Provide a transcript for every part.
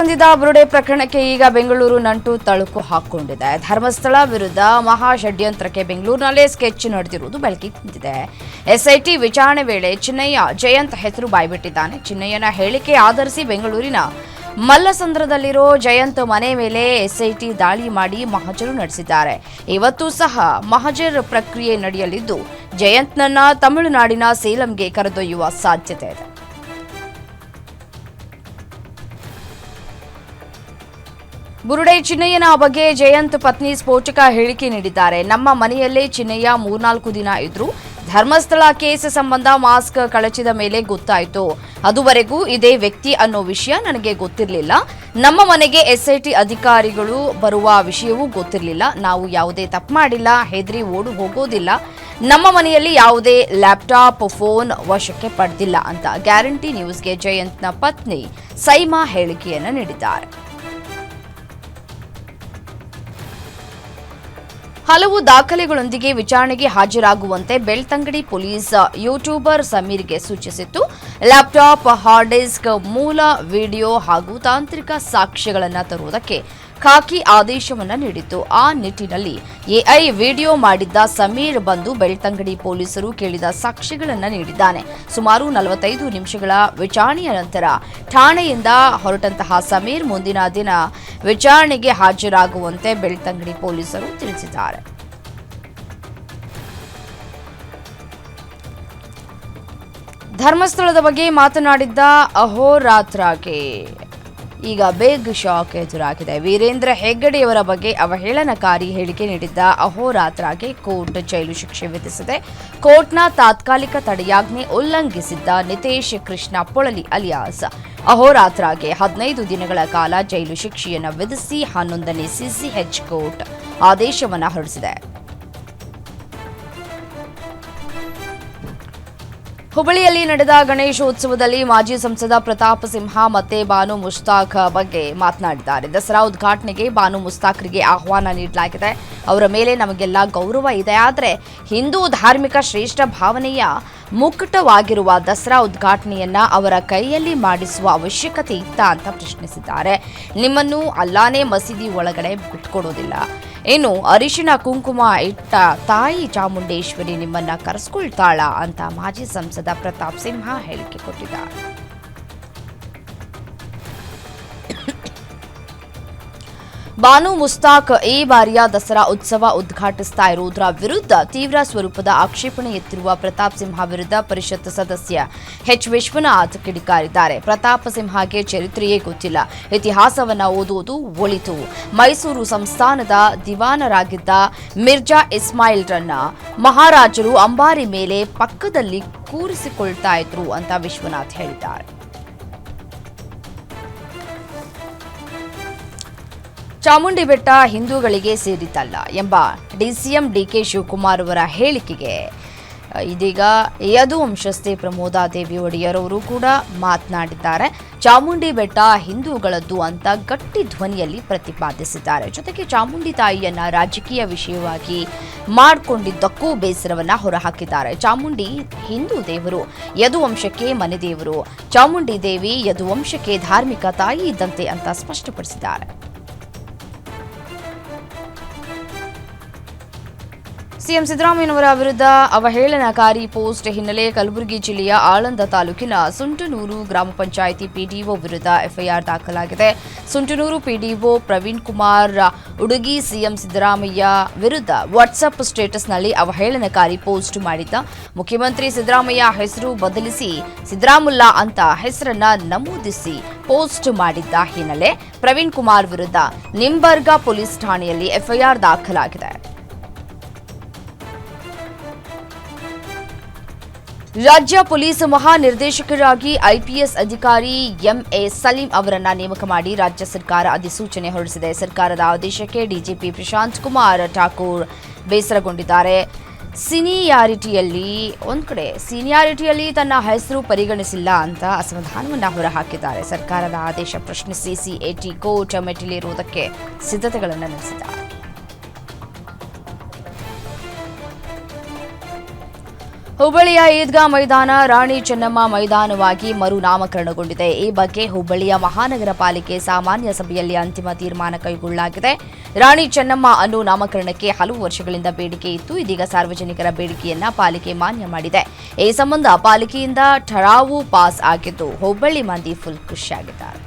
ಬಂಧಿತ ಬುರುಡೆ ಪ್ರಕರಣಕ್ಕೆ ಈಗ ಬೆಂಗಳೂರು ನಂಟು ತಳುಕು ಹಾಕಿಕೊಂಡಿದೆ. ಧರ್ಮಸ್ಥಳ ವಿರುದ್ಧ ಮಹಾ ಷಡ್ಯಂತ್ರಕ್ಕೆ ಬೆಂಗಳೂರಿನಲ್ಲೇ ಸ್ಕೆಚ್ ನಡೆದಿರುವುದು ಬೆಳಕಿಗೆ ಬಂದಿದೆ. ಎಸ್ಐಟಿ ವಿಚಾರಣೆ ವೇಳೆ ಚಿನ್ನಯ್ಯ ಜಯಂತ್ ಹೆಸರು ಬಾಯ್ಬಿಟ್ಟಿದ್ದಾನೆ. ಚಿನ್ನಯ್ಯನ ಹೇಳಿಕೆ ಆಧರಿಸಿ ಬೆಂಗಳೂರಿನ ಮಲ್ಲಸಂದ್ರದಲ್ಲಿರೋ ಜಯಂತ್ ಮನೆ ಮೇಲೆ ಎಸ್ಐಟಿ ದಾಳಿ ಮಾಡಿ ಮಹಜರು ನಡೆಸಿದ್ದಾರೆ. ಇವತ್ತು ಸಹ ಮಹಜರ್ ಪ್ರಕ್ರಿಯೆ ನಡೆಯಲಿದ್ದು ಜಯಂತ್ನನ್ನ ತಮಿಳುನಾಡಿನ ಸೇಲಂಗೆ ಕರೆದೊಯ್ಯುವ ಸಾಧ್ಯತೆ ಇದೆ. ಬುರುಡೆ ಚಿನ್ನಯ್ಯನ ಬಗ್ಗೆ ಜಯಂತ್ ಪತ್ನಿ ಸ್ಫೋಟಕ ಹೇಳಿಕೆ ನೀಡಿದ್ದಾರೆ. ನಮ್ಮ ಮನೆಯಲ್ಲೇ ಚಿನ್ನಯ್ಯ 3-4 ದಿನ ಇದ್ರು. ಧರ್ಮಸ್ಥಳ ಕೇಸ್ ಸಂಬಂಧ ಮಾಸ್ಕ್ ಕಳಚಿದ ಮೇಲೆ ಗೊತ್ತಾಯಿತು. ಅದುವರೆಗೂ ಇದೇ ವ್ಯಕ್ತಿ ಅನ್ನೋ ವಿಷಯ ನನಗೆ ಗೊತ್ತಿರಲಿಲ್ಲ. ನಮ್ಮ ಮನೆಗೆ ಎಸ್ಐಟಿ ಅಧಿಕಾರಿಗಳು ಬರುವ ವಿಷಯವೂ ಗೊತ್ತಿರಲಿಲ್ಲ. ನಾವು ಯಾವುದೇ ತಪ್ಪು ಮಾಡಿಲ್ಲ, ಹೆದರಿ ಓಡು ಹೋಗೋದಿಲ್ಲ. ನಮ್ಮ ಮನೆಯಲ್ಲಿ ಯಾವುದೇ ಲ್ಯಾಪ್ಟಾಪ್, ಫೋನ್ ವಶಕ್ಕೆ ಪಡೆದಿಲ್ಲ ಅಂತ ಗ್ಯಾರಂಟಿ ನ್ಯೂಸ್ಗೆ ಜಯಂತ್ನ ಪತ್ನಿ ಸೈಮಾ ಹೇಳಿಕೆಯನ್ನು ನೀಡಿದ್ದಾರೆ. ಹಲವು ದಾಖಲೆಗಳೊಂದಿಗೆ ವಿಚಾರಣೆಗೆ ಹಾಜರಾಗುವಂತೆ ಬೆಳ್ತಂಗಡಿ ಪೊಲೀಸ್ ಯೂಟ್ಯೂಬರ್ ಸಮೀರ್ಗೆ ಸೂಚಿಸಿತ್ತು. ಲ್ಯಾಪ್ಟಾಪ್, ಹಾರ್ಡ್ ಡಿಸ್ಕ್, ಮೂಲ ವಿಡಿಯೋ ಹಾಗೂ ತಾಂತ್ರಿಕ ಸಾಕ್ಷ್ಯಗಳನ್ನು ತರುವುದಕ್ಕೆ ಖಾಕಿ ಆದೇಶವನ್ನು ನೀಡಿತ್ತು. ಆ ನಿಟ್ಟಿನಲ್ಲಿ ಎಐ ವಿಡಿಯೋ ಮಾಡಿದ್ದ ಸಮೀರ್ ಬಂದು ಬೆಳ್ತಂಗಡಿ ಪೊಲೀಸರು ಕೇಳಿದ ಸಾಕ್ಷ್ಯಗಳನ್ನು ನೀಡಿದ್ದಾನೆ. ಸುಮಾರು 45 ನಿಮಿಷಗಳ ವಿಚಾರಣೆಯ ನಂತರ ಠಾಣೆಯಿಂದ ಹೊರಟಂತಹ ಸಮೀರ್ ಮುಂದಿನ ದಿನ ವಿಚಾರಣೆಗೆ ಹಾಜರಾಗುವಂತೆ ಬೆಳ್ತಂಗಡಿ ಪೊಲೀಸರು ತಿಳಿಸಿದ್ದಾರೆ. ಧರ್ಮಸ್ಥಳದ ಬಗ್ಗೆ ಮಾತನಾಡಿದ್ದ ಅಹೋರಾತ್ರಗೆ ಈಗ ಬೇಗ್ ಶಾಕ್ ಎದುರಾಗಿದೆ. ವೀರೇಂದ್ರ ಹೆಗ್ಗಡೆಯವರ ಬಗ್ಗೆ ಅವಹೇಳನಕಾರಿ ಹೇಳಿಕೆ ನೀಡಿದ್ದ ಅಹೋರಾತ್ರಗೆ ಕೋರ್ಟ್ ಜೈಲು ಶಿಕ್ಷೆ ವಿಧಿಸಿದೆ. ಕೋರ್ಟ್ನ ತಾತ್ಕಾಲಿಕ ತಡೆಯಾಜ್ಞೆ ಉಲ್ಲಂಘಿಸಿದ್ದ ನಿತೇಶ್ ಕೃಷ್ಣ ಪೊಳಲಿ ಅಲಿಯಾಸ್ ಅಹೋರಾತ್ರಗೆ 15 ದಿನಗಳ ಕಾಲ ಜೈಲು ಶಿಕ್ಷೆಯನ್ನು ವಿಧಿಸಿ 11ನೇ ಸಿಸಿಎಚ್ ಕೋರ್ಟ್ ಆದೇಶವನ್ನು ಹೊರಡಿಸಿದೆ. ಹುಬ್ಬಳ್ಳಿಯಲ್ಲಿ ನಡೆದ ಗಣೇಶೋತ್ಸವದಲ್ಲಿ ಮಾಜಿ ಸಂಸದ ಪ್ರತಾಪ್ ಸಿಂಹ ಮತ್ತೆ ಬಾನು ಮುಷ್ತಾಕ್ ಬಗ್ಗೆ ಮಾತನಾಡಿದ್ದಾರೆ. ದಸರಾ ಉದ್ಘಾಟನೆಗೆ ಬಾನು ಮುಸ್ತಾಕ್ರಿಗೆ ಆಹ್ವಾನ ನೀಡಲಾಗಿದೆ. ಅವರ ಮೇಲೆ ನಮಗೆಲ್ಲ ಗೌರವ ಇದೆ. ಆದರೆ ಹಿಂದೂ ಧಾರ್ಮಿಕ ಶ್ರೇಷ್ಠ ಭಾವನೆಯ ಮುಕ್ಕಟವಾಗಿರುವ ದಸರಾ ಉದ್ಘಾಟನೆಯನ್ನ ಅವರ ಕೈಯಲ್ಲಿ ಮಾಡಿಸುವ ಅವಶ್ಯಕತೆ ಇತ್ತಾ ಅಂತ ಪ್ರಶ್ನಿಸಿದ್ದಾರೆ. ನಿಮ್ಮನ್ನು ಅಲ್ಲಾನೇ ಮಸೀದಿ ಒಳಗಡೆ ಬಿಟ್ಕೊಡೋದಿಲ್ಲ. ಇನ್ನು ಅರಿಶಿನ ಕುಂಕುಮ ಇಟ್ಟ ತಾಯಿ ಚಾಮುಂಡೇಶ್ವರಿ ನಿಮ್ಮನ್ನ ಕರೆಸ್ಕೊಳ್ತಾಳ ಅಂತ ಮಾಜಿ ಸಂಸದ ಪ್ರತಾಪ್ ಸಿಂಹ ಹೇಳಿಕೆ ಕೊಟ್ಟಿದ್ದಾರೆ. ಬಾನು ಮುಸ್ತಾಕ್ ಈ ಬಾರಿಯ ದಸರಾ ಉತ್ಸವ ಉದ್ಘಾಟಿಸ್ತಾ ಇರುವುದರ ವಿರುದ್ಧ ತೀವ್ರ ಸ್ವರೂಪದ ಆಕ್ಷೇಪಣೆ ಎತ್ತಿರುವ ಪ್ರತಾಪ್ ಸಿಂಹ ವಿರುದ್ಧ ಪರಿಷತ್ ಸದಸ್ಯ ಎಚ್ ವಿಶ್ವನಾಥ್ ಕಿಡಿಕಾರಿದ್ದಾರೆ. ಪ್ರತಾಪ್ ಸಿಂಹಗೆ ಚರಿತ್ರೆಯೇ ಗೊತ್ತಿಲ್ಲ, ಇತಿಹಾಸವನ್ನ ಓದುವುದು ಒಳಿತು. ಮೈಸೂರು ಸಂಸ್ಥಾನದ ದಿವಾನರಾಗಿದ್ದ ಮಿರ್ಜಾ ಇಸ್ಮಾಯಿಲ್ರನ್ನ ಮಹಾರಾಜರು ಅಂಬಾರಿ ಮೇಲೆ ಪಕ್ಕದಲ್ಲಿ ಕೂರಿಸಿಕೊಳ್ತಾ ಇದ್ರು ಅಂತ ವಿಶ್ವನಾಥ್ ಹೇಳಿದ್ದಾರೆ. ಚಾಮುಂಡಿ ಬೆಟ್ಟ ಹಿಂದೂಗಳಿಗೆ ಸೇರಿದ್ದಲ್ಲ ಎಂಬ ಡಿಸಿಎಂ ಡಿಕೆ ಶಿವಕುಮಾರ್ ಅವರ ಹೇಳಿಕೆಗೆ ಇದೀಗ ಯದುವಂಶಸ್ಥೆ ಪ್ರಮೋದಾದೇವಿ ಒಡೆಯರ್ ಅವರು ಕೂಡ ಮಾತನಾಡಿದ್ದಾರೆ. ಚಾಮುಂಡಿ ಬೆಟ್ಟ ಹಿಂದೂಗಳದ್ದು ಅಂತ ಗಟ್ಟಿ ಧ್ವನಿಯಲ್ಲಿ ಪ್ರತಿಪಾದಿಸಿದ್ದಾರೆ. ಜೊತೆಗೆ ಚಾಮುಂಡಿ ತಾಯಿಯನ್ನ ರಾಜಕೀಯ ವಿಷಯವಾಗಿ ಮಾಡಿಕೊಂಡಿದ್ದಕ್ಕೂ ಬೇಸರವನ್ನ ಹೊರಹಾಕಿದ್ದಾರೆ. ಚಾಮುಂಡಿ ಹಿಂದೂ ದೇವರು, ಯದುವಂಶಕ್ಕೆ ಮನೆ ದೇವರು. ಚಾಮುಂಡಿ ದೇವಿ ಯದುವಂಶಕ್ಕೆ ಧಾರ್ಮಿಕ ತಾಯಿ ಇದ್ದಂತೆ ಅಂತ ಸ್ಪಷ್ಟಪಡಿಸಿದ್ದಾರೆ. ಸಿಎಂ ಸಿದ್ದರಾಮಯ್ಯನವರ ವಿರುದ್ಧ ಅವಹೇಳನಕಾರಿ ಪೋಸ್ಟ್ ಹಿನ್ನೆಲೆ ಕಲಬುರಗಿ ಜಿಲ್ಲೆಯ ಆಳಂದ ತಾಲೂಕಿನ ಸುಂಟನೂರು ಗ್ರಾಮ ಪಂಚಾಯಿತಿ ಪಿಡಿಒ ವಿರುದ್ಧ ಎಫ್ಐಆರ್ ದಾಖಲಾಗಿದೆ. ಸುಂಟನೂರು ಪಿಡಿಒ ಪ್ರವೀಣ್ ಕುಮಾರ್ ಉಡುಗಿ ಸಿಎಂ ಸಿದ್ದರಾಮಯ್ಯ ವಿರುದ್ಧ ವಾಟ್ಸ್ಆಪ್ ಸ್ಟೇಟಸ್ನಲ್ಲಿ ಅವಹೇಳನಕಾರಿ ಪೋಸ್ಟ್ ಮಾಡಿದ್ದ. ಮುಖ್ಯಮಂತ್ರಿ ಸಿದ್ದರಾಮಯ್ಯ ಹೆಸರು ಬದಲಿಸಿ ಸಿದ್ದರಾಮುಲ್ಲಾ ಅಂತ ಹೆಸರನ್ನ ನಮೂದಿಸಿ ಪೋಸ್ಟ್ ಮಾಡಿದ್ದ ಹಿನ್ನೆಲೆ ಪ್ರವೀಣ್ ಕುಮಾರ್ ವಿರುದ್ಧ ನಿಂಬರ್ಗಾ ಪೊಲೀಸ್ ಠಾಣೆಯಲ್ಲಿ ಎಫ್ಐಆರ್ ದಾಖಲಾಗಿದೆ. ರಾಜ್ಯ ಪೊಲೀಸ್ ಮಹಾನಿರ್ದೇಶಕರಾಗಿ ಐಪಿಎಸ್ ಅಧಿಕಾರಿ ಎಂಎ ಸಲೀಂ ಅವರನ್ನ ನೇಮಕ ಮಾಡಿ ರಾಜ್ಯ ಸರ್ಕಾರ ಅಧಿಸೂಚನೆ ಹೊರಡಿಸಿದೆ. ಸರ್ಕಾರದ ಆದೇಶಕ್ಕೆ ಡಿಜಿಪಿ ಪ್ರಶಾಂತ್ ಕುಮಾರ್ ಠಾಕೂರ್ ಬೇಸರಗೊಂಡಿದ್ದಾರೆ. ಸೀನಿಯಾರಿಟಿಯಲ್ಲಿ ತನ್ನ ಹೆಸರು ಪರಿಗಣಿಸಿಲ್ಲ ಅಂತ ಅಸಮಾಧಾನವನ್ನ ಹೊರಹಾಕಿದ್ದಾರೆ. ಸರ್ಕಾರದ ಆದೇಶ ಪ್ರಶ್ನಿಸಿ ಸಿಎಟಿ ಕೋರ್ಟ್ ಮೆಟ್ಟಿಲೇರುವುದಕ್ಕೆ ಸಿದ್ಧತೆಗಳನ್ನು ನಡೆಸಿದ್ದಾರೆ. ಹುಬ್ಬಳ್ಳಿಯ ಈದ್ಗಾ ಮೈದಾನ ರಾಣಿ ಚೆನ್ನಮ್ಮ ಮೈದಾನವಾಗಿ ಮರುನಾಮಕರಣಗೊಂಡಿದೆ. ಈ ಬಗ್ಗೆ ಹುಬ್ಬಳ್ಳಿಯ ಮಹಾನಗರ ಪಾಲಿಕೆ ಸಾಮಾನ್ಯ ಸಭೆಯಲ್ಲಿ ಅಂತಿಮ ತೀರ್ಮಾನ ಕೈಗೊಳ್ಳಲಾಗಿದೆ. ರಾಣಿ ಚೆನ್ನಮ್ಮ ಅನ್ನೋ ನಾಮಕರಣಕ್ಕೆ ಹಲವು ವರ್ಷಗಳಿಂದ ಬೇಡಿಕೆ ಇತ್ತು. ಇದೀಗ ಸಾರ್ವಜನಿಕರ ಬೇಡಿಕೆಯನ್ನ ಪಾಲಿಕೆ ಮಾನ್ಯ ಮಾಡಿದೆ. ಈ ಸಂಬಂಧ ಪಾಲಿಕೆಯಿಂದ ಠರಾವು ಪಾಸ್ ಆಗಿದ್ದು ಹುಬ್ಬಳ್ಳಿ ಮಂದಿ ಫುಲ್ ಖುಷಿಯಾಗಿದ್ದಾರೆ.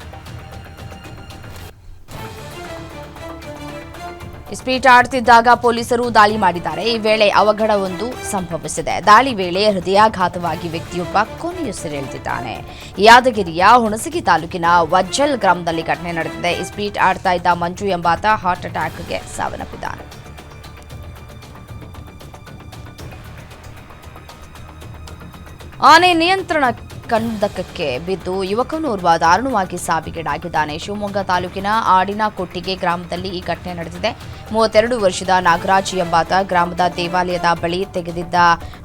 ಸ್ಪೀಟ್ ಆಡುತ್ತಿದ್ದಾಗ ಪೊಲೀಸರು ದಾಳಿ ಮಾಡಿದ್ದಾರೆ. ಈ ವೇಳೆ ಅವಘಡವೊಂದು ಸಂಭವಿಸಿದೆ. ದಾಳಿ ವೇಳೆ ಹೃದಯಾಘಾತವಾಗಿ ವ್ಯಕ್ತಿಯೊಬ್ಬ ಕೊನೆಯುಸಿರೆಳೆದಿದ್ದಾನೆ. ಯಾದಗಿರಿಯ ಹುಣಸಗಿ ತಾಲೂಕಿನ ವಜ್ಜಲ್ ಗ್ರಾಮದಲ್ಲಿ ಘಟನೆ ನಡೆದಿದೆ. ಸ್ಪೀಟ್ ಆಡ್ತಾ ಇದ್ದ ಮಂಜು ಎಂಬಾತ ಹಾರ್ಟ್ ಅಟ್ಯಾಕ್ಗೆ ಸಾವನ್ನಪ್ಪಿದ್ದಾನೆ. ಆನೆ ನಿಯಂತ್ರಣ ಕಂದಕಕ್ಕೆ ಬಿದ್ದು ಯುವಕನೋರ್ವ ದಾರುಣವಾಗಿ ಸಾವಿಗೀಡಾಗಿದ್ದಾನೆ. ಶಿವಮೊಗ್ಗ ತಾಲೂಕಿನ ಆಡಿನಕೊಟ್ಟಿಗೆ ಗ್ರಾಮದಲ್ಲಿ ಈ ಘಟನೆ ನಡೆದಿದೆ. 32 ವರ್ಷದ ನಾಗರಾಜ್ ಎಂಬಾತ ಗ್ರಾಮದ ದೇವಾಲಯದ ಬಳಿ ತೆಗೆದಿದ್ದ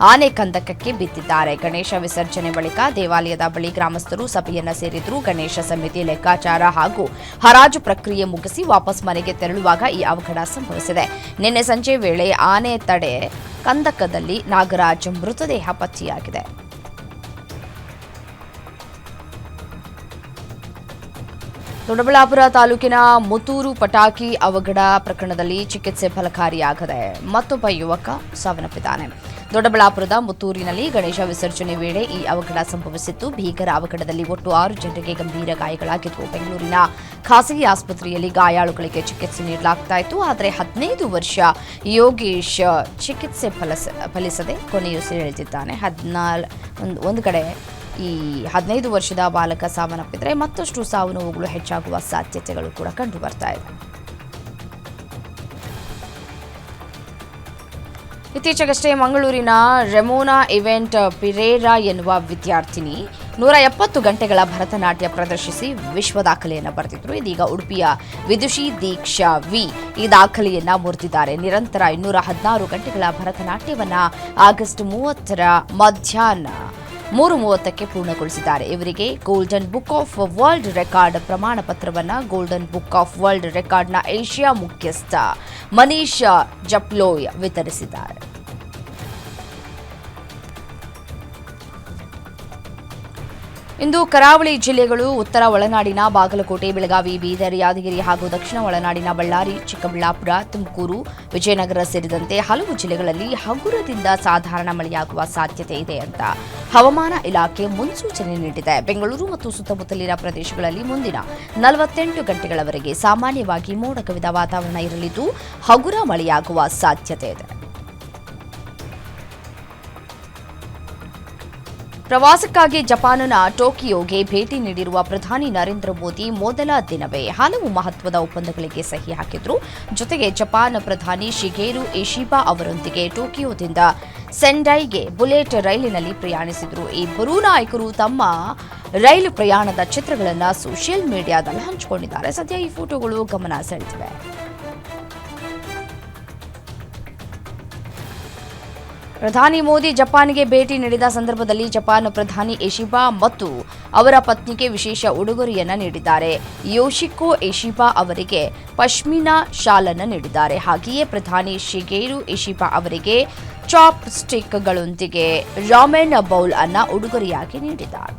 ಆನೆ ಕಂದಕಕ್ಕೆ ಬಿದ್ದಿದ್ದಾರೆ. ಗಣೇಶ ವಿಸರ್ಜನೆ ಬಳಿಕ ದೇವಾಲಯದ ಬಳಿ ಗ್ರಾಮಸ್ಥರು ಸಭೆಯನ್ನ ಸೇರಿದ್ರು. ಗಣೇಶ ಸಮಿತಿ ಲೆಕ್ಕಾಚಾರ ಹಾಗೂ ಹರಾಜು ಪ್ರಕ್ರಿಯೆ ಮುಗಿಸಿ ವಾಪಸ್ ಮನೆಗೆ ತೆರಳುವಾಗ ಈ ಅವಘಡ ಸಂಭವಿಸಿದೆ. ನಿನ್ನೆ ಸಂಜೆ ವೇಳೆ ಆನೆ ತಡೆ ಕಂದಕದಲ್ಲಿ ನಾಗರಾಜ್ ಮೃತದೇಹ ಪತ್ತೆಯಾಗಿದೆ. ದೊಡ್ಡಬಳ್ಳಾಪುರ ತಾಲೂಕಿನ ಮುತ್ತೂರು ಪಟಾಕಿ ಅವಘಡ ಪ್ರಕರಣದಲ್ಲಿ ಚಿಕಿತ್ಸೆ ಫಲಕಾರಿಯಾಗದೆ ಮತ್ತೊಬ್ಬ ಯುವಕ ಸಾವನ್ನಪ್ಪಿದ್ದಾನೆ. ದೊಡ್ಡಬಳ್ಳಾಪುರದ ಮುತ್ತೂರಿನಲ್ಲಿ ಗಣೇಶ ವಿಸರ್ಜನೆ ವೇಳೆ ಈ ಅವಘಡ ಸಂಭವಿಸಿತ್ತು. ಭೀಕರ ಅವಘಡದಲ್ಲಿ ಒಟ್ಟು 6 ಜನರಿಗೆ ಗಂಭೀರ ಗಾಯಗಳಾಗಿತ್ತು. ಬೆಂಗಳೂರಿನ ಖಾಸಗಿ ಆಸ್ಪತ್ರೆಯಲ್ಲಿ ಗಾಯಾಳುಗಳಿಗೆ ಚಿಕಿತ್ಸೆ ನೀಡಲಾಗುತ್ತಿತ್ತು. ಆದರೆ 15 ವರ್ಷ ಯೋಗೇಶ್ ಚಿಕಿತ್ಸೆ ಫಲಿಸದೆ ಕೊನೆಯುಸಿರೆಳೆದಿದ್ದಾನೆ. ಒಂದು ಕಡೆ ಈ 15 ವರ್ಷದ ಬಾಲಕ ಸಾವನ್ನಪ್ಪಿದ್ರೆ ಮತ್ತಷ್ಟು ಸಾವು ನೋವುಗಳು ಹೆಚ್ಚಾಗುವ ಸಾಧ್ಯತೆಗಳು ಕೂಡ ಕಂಡು ಬರ್ತಾ ಇದೆ. ಇತ್ತೀಚೆಗಷ್ಟೇ ಮಂಗಳೂರಿನ ರೆಮೋನಾ ಇವೆಂಟ್ ಪಿರೇರಾ ಎನ್ನುವ ವಿದ್ಯಾರ್ಥಿನಿ 170 ಗಂಟೆಗಳ ಭರತನಾಟ್ಯ ಪ್ರದರ್ಶಿಸಿ ವಿಶ್ವ ದಾಖಲೆಯನ್ನು ಬರೆದಿದ್ರು. ಇದೀಗ ಉಡುಪಿಯ ವಿದುಷಿ ದೀಕ್ಷಾ ವಿ ಈ ದಾಖಲೆಯನ್ನ ಮುರಿದಿದ್ದಾರೆ. ನಿರಂತರ 216 ಗಂಟೆಗಳ ಭರತನಾಟ್ಯವನ್ನ ಆಗಸ್ಟ್ 30ರ ಮಧ್ಯಾಹ್ನ 3:30ಕ್ಕೆ ಪೂರ್ಣಗೊಳಿಸಿದ್ದಾರೆ. ಇವರಿಗೆ golden book of world record ಪ್ರಮಾಣ ಪತ್ರವನ್ನು ಗೋಲ್ಡನ್ ಬುಕ್ ಆಫ್ ವರ್ಲ್ಡ್ ರೆಕಾರ್ಡ್ನ ಏಷ್ಯಾ ಮುಖ್ಯಸ್ಥ ಮನೀಶ್ ಜಪ್ಲೋಯ್ ವಿತರಿಸಿದ್ದಾರೆ. ಇಂದು ಕರಾವಳಿ ಜಿಲ್ಲೆಗಳು, ಉತ್ತರ ಒಳನಾಡಿನ ಬಾಗಲಕೋಟೆ, ಬೆಳಗಾವಿ, ಬೀದರ್, ಯಾದಗಿರಿ ಹಾಗೂ ದಕ್ಷಿಣ ಒಳನಾಡಿನ ಬಳ್ಳಾರಿ, ಚಿಕ್ಕಬಳ್ಳಾಪುರ, ತುಮಕೂರು, ವಿಜಯನಗರ ಸೇರಿದಂತೆ ಹಲವು ಜಿಲ್ಲೆಗಳಲ್ಲಿ ಹಗುರದಿಂದ ಸಾಧಾರಣ ಮಳೆಯಾಗುವ ಸಾಧ್ಯತೆ ಇದೆ ಅಂತ ಹವಾಮಾನ ಇಲಾಖೆ ಮುನ್ಸೂಚನೆ ನೀಡಿದೆ. ಬೆಂಗಳೂರು ಮತ್ತು ಸುತ್ತಮುತ್ತಲಿನ ಪ್ರದೇಶಗಳಲ್ಲಿ ಮುಂದಿನ 48 ಗಂಟೆಗಳವರೆಗೆ ಸಾಮಾನ್ಯವಾಗಿ ಮೋಡ ಕವಿದ ವಾತಾವರಣ ಇರಲಿದ್ದು ಹಗುರ ಮಳೆಯಾಗುವ ಸಾಧ್ಯತೆ ಇದೆ. ಪ್ರವಾಸಕ್ಕಾಗಿ ಜಪಾನ್ನ ಟೋಕಿಯೋಗೆ ಭೇಟಿ ನೀಡಿರುವ ಪ್ರಧಾನಿ ನರೇಂದ್ರ ಮೋದಿ ಮೊದಲ ದಿನವೇ ಹಲವು ಮಹತ್ವದ ಒಪ್ಪಂದಗಳಿಗೆ ಸಹಿ ಹಾಕಿದ್ರು. ಜೊತೆಗೆ ಜಪಾನ್ ಪ್ರಧಾನಿ ಶಿಗೇರು ಇಶಿಬಾ ಅವರೊಂದಿಗೆ ಟೋಕಿಯೋದಿಂದ ಸೆಂಡೈಗೆ ಬುಲೆಟ್ ರೈಲಿನಲ್ಲಿ ಪ್ರಯಾಣಿಸಿದ್ರು. ಈ ಇಬ್ಬರೂ ನಾಯಕರು ತಮ್ಮ ರೈಲು ಪ್ರಯಾಣದ ಚಿತ್ರಗಳನ್ನು ಸೋಷಿಯಲ್ ಮೀಡಿಯಾದಲ್ಲಿ ಹಂಚಿಕೊಂಡಿದ್ದಾರೆ. ಸದ್ಯ ಈ ಫೋಟೋಗಳು ಗಮನ ಸೆಳೆದಿವೆ. ಪ್ರಧಾನಿ ಮೋದಿ ಜಪಾನ್ಗೆ ಭೇಟಿ ನೀಡಿದ ಸಂದರ್ಭದಲ್ಲಿ ಜಪಾನ್ ಪ್ರಧಾನಿ ಇಶಿಬಾ ಮತ್ತು ಅವರ ಪತ್ನಿಗೆ ವಿಶೇಷ ಉಡುಗೊರೆಯನ್ನ ನೀಡಿದ್ದಾರೆ. ಯೋಶಿಕೋ ಇಶಿಬಾ ಅವರಿಗೆ ಪಶ್ಮಿನಾ ಶಾಲನ್ನು ನೀಡಿದ್ದಾರೆ. ಹಾಗೆಯೇ ಪ್ರಧಾನಿ ಶಿಗೇರು ಇಶಿಬಾ ಅವರಿಗೆ ಚಾಪ್ ಸ್ಟಿಕ್ಗಳೊಂದಿಗೆ ರಾಮೆನ್ ಬೌಲ್ ಅನ್ನ ಉಡುಗೊರೆಯಾಗಿ ನೀಡಿದ್ದಾರೆ.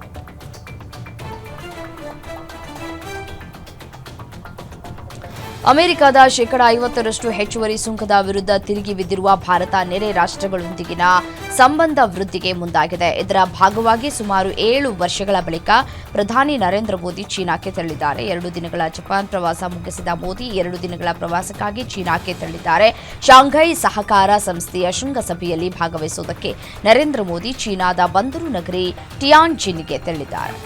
ಅಮೆರಿಕದ 50% ಹೆಚ್ಚುವರಿ ಸುಂಕದ ವಿರುದ್ಧ ತಿರುಗಿ ಬಿದ್ದಿರುವ ಭಾರತ ನೆರೆ ರಾಷ್ಟ್ರಗಳೊಂದಿಗಿನ ಸಂಬಂಧ ವೃದ್ಧಿಗೆ ಮುಂದಾಗಿದೆ. ಇದರ ಭಾಗವಾಗಿ ಸುಮಾರು 7 ವರ್ಷಗಳ ಬಳಿಕ ಪ್ರಧಾನಿ ನರೇಂದ್ರ ಮೋದಿ ಚೀನಾಕ್ಕೆ ತೆರಳಿದ್ದಾರೆ. 2 ದಿನಗಳ ಜಪಾನ್ ಪ್ರವಾಸ ಮುಗಿಸಿದ ಮೋದಿ 2 ದಿನಗಳ ಪ್ರವಾಸಕ್ಕಾಗಿ ಚೀನಾಕ್ಕೆ ತೆರಳಿದ್ದಾರೆ. ಶಾಂಘೈ ಸಹಕಾರ ಸಂಸ್ಥೆಯ ಶೃಂಗಸಭೆಯಲ್ಲಿ ಭಾಗವಹಿಸುವುದಕ್ಕೆ ನರೇಂದ್ರ ಮೋದಿ ಚೀನಾದ ಬಂದರು ನಗರಿ ಟಿಯಾನ್ಜಿನ್ಗೆ ತೆರಳಿದ್ದಾರೆ.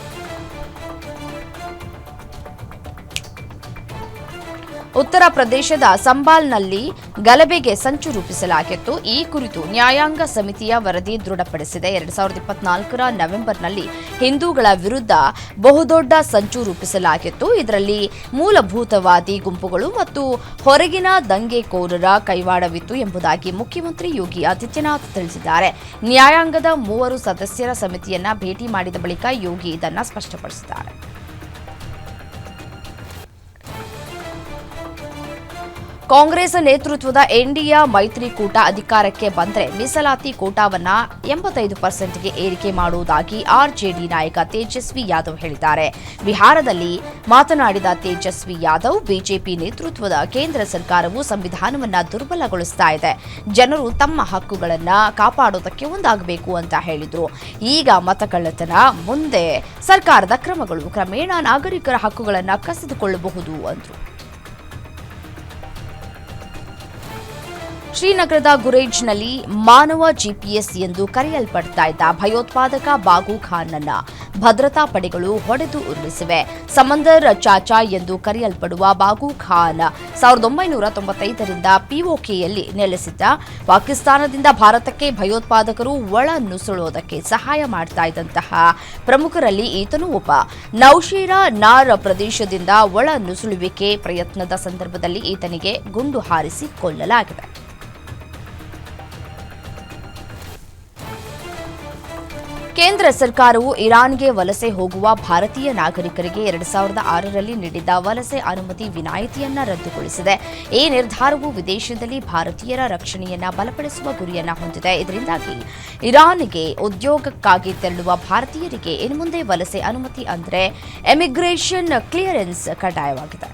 ಉತ್ತರ ಪ್ರದೇಶದ ಸಂಬಾಲ್ನಲ್ಲಿ ಗಲಭೆಗೆ ಸಂಚು ರೂಪಿಸಲಾಗಿತ್ತು. ಈ ಕುರಿತು ನ್ಯಾಯಾಂಗ ಸಮಿತಿಯ ವರದಿ ದೃಢಪಡಿಸಿದೆ. 2024ರ ನವೆಂಬರ್ನಲ್ಲಿ ಹಿಂದೂಗಳ ವಿರುದ್ಧ ಬಹುದೊಡ್ಡ ಸಂಚು ರೂಪಿಸಲಾಗಿತ್ತು. ಇದರಲ್ಲಿ ಮೂಲಭೂತವಾದಿ ಗುಂಪುಗಳು ಮತ್ತು ಹೊರಗಿನ ದಂಗೆಕೋರರ ಕೈವಾಡವಿತ್ತು ಎಂಬುದಾಗಿ ಮುಖ್ಯಮಂತ್ರಿ ಯೋಗಿ ಆದಿತ್ಯನಾಥ್ ತಿಳಿಸಿದ್ದಾರೆ. ನ್ಯಾಯಾಂಗದ 3 ಸದಸ್ಯರ ಸಮಿತಿಯನ್ನ ಭೇಟಿ ಮಾಡಿದ ಬಳಿಕ ಯೋಗಿ ಇದನ್ನು ಸ್ಪಷ್ಟಪಡಿಸಿದ್ದಾರೆ. ಕಾಂಗ್ರೆಸ್ ನೇತೃತ್ವದ ಎನ್ಡಿಎ ಮೈತ್ರಿಕೂಟ ಅಧಿಕಾರಕ್ಕೆ ಬಂದರೆ ಮೀಸಲಾತಿ ಕೋಟಾವನ್ನ 85%ಗೆ ಏರಿಕೆ ಮಾಡುವುದಾಗಿ ಆರ್ಜೆಡಿ ನಾಯಕ ತೇಜಸ್ವಿ ಯಾದವ್ ಹೇಳಿದ್ದಾರೆ. ಬಿಹಾರದಲ್ಲಿ ಮಾತನಾಡಿದ ತೇಜಸ್ವಿ ಯಾದವ್, ಬಿಜೆಪಿ ನೇತೃತ್ವದ ಕೇಂದ್ರ ಸರ್ಕಾರವು ಸಂವಿಧಾನವನ್ನ ದುರ್ಬಲಗೊಳಿಸ್ತಾ ಇದೆ. ಜನರು ತಮ್ಮ ಹಕ್ಕುಗಳನ್ನು ಕಾಪಾಡೋದಕ್ಕೆ ಒಂದಾಗಬೇಕು ಅಂತ ಹೇಳಿದ್ರು. ಈಗ ಮತಕಳ್ಳತನ, ಮುಂದೆ ಸರ್ಕಾರದ ಕ್ರಮಗಳು ಕ್ರಮೇಣ ನಾಗರಿಕರ ಹಕ್ಕುಗಳನ್ನು ಕಸಿದುಕೊಳ್ಳಬಹುದು ಅಂದ್ರು. ಶ್ರೀನಗರದ ಗುರೇಜ್ನಲ್ಲಿ ಮಾನವ ಜಿಪಿಎಸ್ ಎಂದು ಕರೆಯಲ್ಪಡ್ತಾ ಇದ್ದ ಭಯೋತ್ಪಾದಕ ಬಾಗು ಖಾನ್ನನ್ನ ಭದ್ರತಾ ಪಡೆಗಳು ಹೊಡೆದು ಉರುಳಿಸಿವೆ. ಸಮಂದರ್ ಚಾಚಾ ಎಂದು ಕರೆಯಲ್ಪಡುವ ಬಾಗು ಖಾನ್ 1995ರಿಂದ ಪಿಒಕೆಯಲ್ಲಿ ನೆಲೆಸಿದ್ದ. ಪಾಕಿಸ್ತಾನದಿಂದ ಭಾರತಕ್ಕೆ ಭಯೋತ್ಪಾದಕರು ಒಳ ನುಸುಳೋದಕ್ಕೆ ಸಹಾಯ ಮಾಡ್ತಾ ಇದ್ದಂತಹ ಪ್ರಮುಖರಲ್ಲಿ ಈತನೂ ಒಬ್ಬ. ನೌಶೇರಾ ನಾರ್ ಪ್ರದೇಶದಿಂದ ಒಳ ನುಸುಳುವಿಕೆ ಪ್ರಯತ್ನದ ಸಂದರ್ಭದಲ್ಲಿ ಈತನಿಗೆ ಗುಂಡು ಹಾರಿಸಿ ಕೊಲ್ಲಲಾಗಿದೆ. ಕೇಂದ್ರ ಸರ್ಕಾರವು ಇರಾನ್ಗೆ ವಲಸೆ ಹೋಗುವ ಭಾರತೀಯ ನಾಗರಿಕರಿಗೆ 2006ರಲ್ಲಿ ನೀಡಿದ್ದ ವಲಸೆ ಅನುಮತಿ ವಿನಾಯಿತಿಯನ್ನ ರದ್ದುಗೊಳಿಸಿದೆ. ಈ ನಿರ್ಧಾರವು ವಿದೇಶದಲ್ಲಿ ಭಾರತೀಯರ ರಕ್ಷಣೆಯನ್ನ ಬಲಪಡಿಸುವ ಗುರಿಯನ್ನ ಹೊಂದಿದೆ. ಇದರಿಂದಾಗಿ ಇರಾನ್ಗೆ ಉದ್ಯೋಗಕ್ಕಾಗಿ ತೆರಳುವ ಭಾರತೀಯರಿಗೆ ಇನ್ನು ಮುಂದೆ ವಲಸೆ ಅನುಮತಿ ಅಂದರೆ ಎಮಿಗ್ರೇಷನ್ ಕ್ಲಿಯರೆನ್ಸ್ ಕಡ್ಡಾಯವಾಗಿದೆ.